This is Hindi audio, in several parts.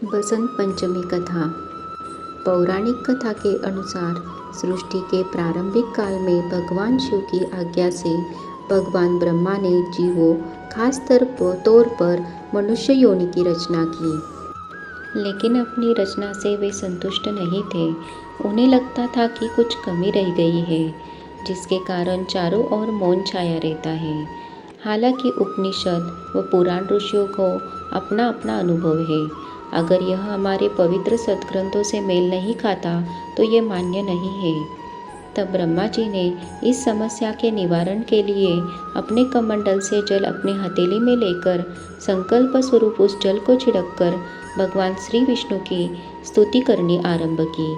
बसंत पंचमी कथा। पौराणिक कथा के अनुसार सृष्टि के प्रारंभिक काल में भगवान शिव की आज्ञा से भगवान ब्रह्मा ने जीवों, खास तौर पर मनुष्य योनि की रचना की। लेकिन अपनी रचना से वे संतुष्ट नहीं थे। उन्हें लगता था कि कुछ कमी रह गई है, जिसके कारण चारों ओर मौन छाया रहता है। हालांकि उपनिषद व पुराण ऋषियों को अपना अपना अनुभव है। अगर यह हमारे पवित्र सद्ग्रंथों से मेल नहीं खाता तो ये मान्य नहीं है। तब ब्रह्मा जी ने इस समस्या के निवारण के लिए अपने कमंडल से जल अपने हथेली में लेकर संकल्प स्वरूप उस जल को छिड़ककर भगवान श्री विष्णु की स्तुति करनी आरंभ की।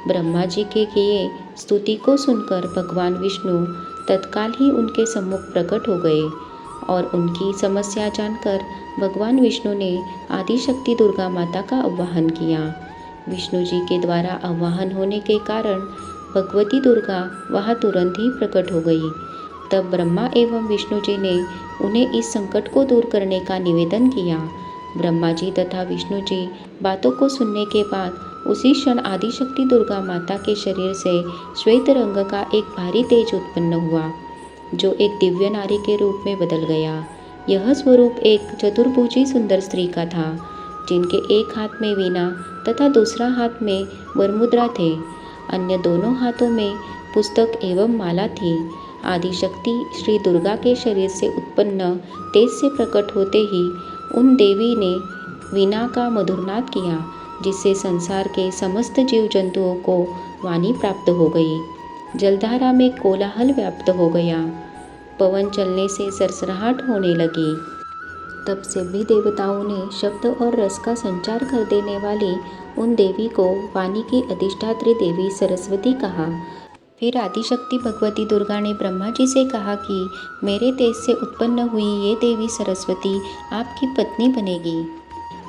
ब्रह्मा जी के किए स्तुति को सुनकर भगवान विष्णु तत्काल ही उनके सम्मुख प्रकट हो गए और उनकी समस्या जानकर भगवान विष्णु ने आदिशक्ति दुर्गा माता का आह्वान किया। विष्णु जी के द्वारा आह्वान होने के कारण भगवती दुर्गा वहाँ तुरंत ही प्रकट हो गई। तब ब्रह्मा एवं विष्णु जी ने उन्हें इस संकट को दूर करने का निवेदन किया। ब्रह्मा जी तथा विष्णु जी बातों को सुनने के बाद उसी क्षण आदिशक्ति दुर्गा माता के शरीर से श्वेत रंग का एक भारी तेज उत्पन्न हुआ, जो एक दिव्य नारी के रूप में बदल गया। यह स्वरूप एक चतुर्भुजी सुंदर स्त्री का था, जिनके एक हाथ में वीणा तथा दूसरा हाथ में वरमुद्रा थे। अन्य दोनों हाथों में पुस्तक एवं माला थी। आदिशक्ति श्री दुर्गा के शरीर से उत्पन्न तेज से प्रकट होते ही उन देवी ने वीणा का मधुरनाद किया, जिससे संसार के समस्त जीव जंतुओं को वाणी प्राप्त हो गई। जलधारा में कोलाहल व्याप्त हो गया। पवन चलने से सरसराहट होने लगी। तब सभी देवताओं ने शब्द और रस का संचार कर देने वाली उन देवी को वाणी की अधिष्ठात्री देवी सरस्वती कहा। फिर आदिशक्ति भगवती दुर्गा ने ब्रह्मा जी से कहा कि मेरे तेज से उत्पन्न हुई ये देवी सरस्वती आपकी पत्नी बनेगी।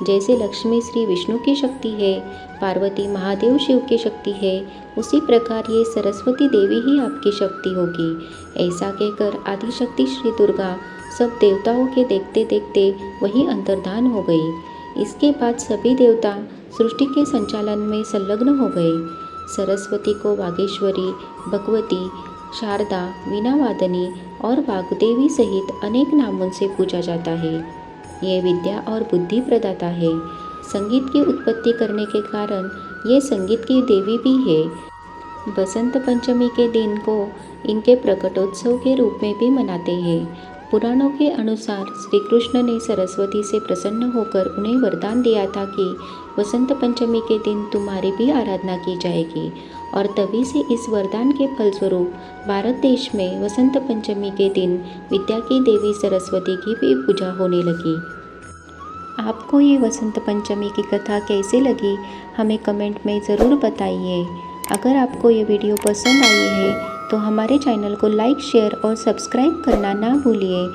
जैसे लक्ष्मी श्री विष्णु की शक्ति है, पार्वती महादेव शिव की शक्ति है, उसी प्रकार ये सरस्वती देवी ही आपकी शक्ति होगी। ऐसा कहकर आदिशक्ति श्री दुर्गा सब देवताओं के देखते देखते वहीं अंतर्धान हो गई। इसके बाद सभी देवता सृष्टि के संचालन में संलग्न हो गए। सरस्वती को वागेश्वरी, भगवती, शारदा, वीणावादनी और वाग्देवी सहित अनेक नामों से पूजा जाता है। ये विद्या और बुद्धि प्रदाता है। संगीत की उत्पत्ति करने के कारण ये संगीत की देवी भी है। बसंत पंचमी के दिन को इनके प्रकटोत्सव के रूप में भी मनाते हैं। पुराणों के अनुसार श्री कृष्ण ने सरस्वती से प्रसन्न होकर उन्हें वरदान दिया था कि वसंत पंचमी के दिन तुम्हारी भी आराधना की जाएगी, और तभी से इस वरदान के फलस्वरूप भारत देश में वसंत पंचमी के दिन विद्या की देवी सरस्वती की भी पूजा होने लगी। आपको ये वसंत पंचमी की कथा कैसे लगी, हमें कमेंट में ज़रूर बताइए। अगर आपको ये वीडियो पसंद आई है तो हमारे चैनल को लाइक, शेयर और सब्सक्राइब करना ना भूलिए।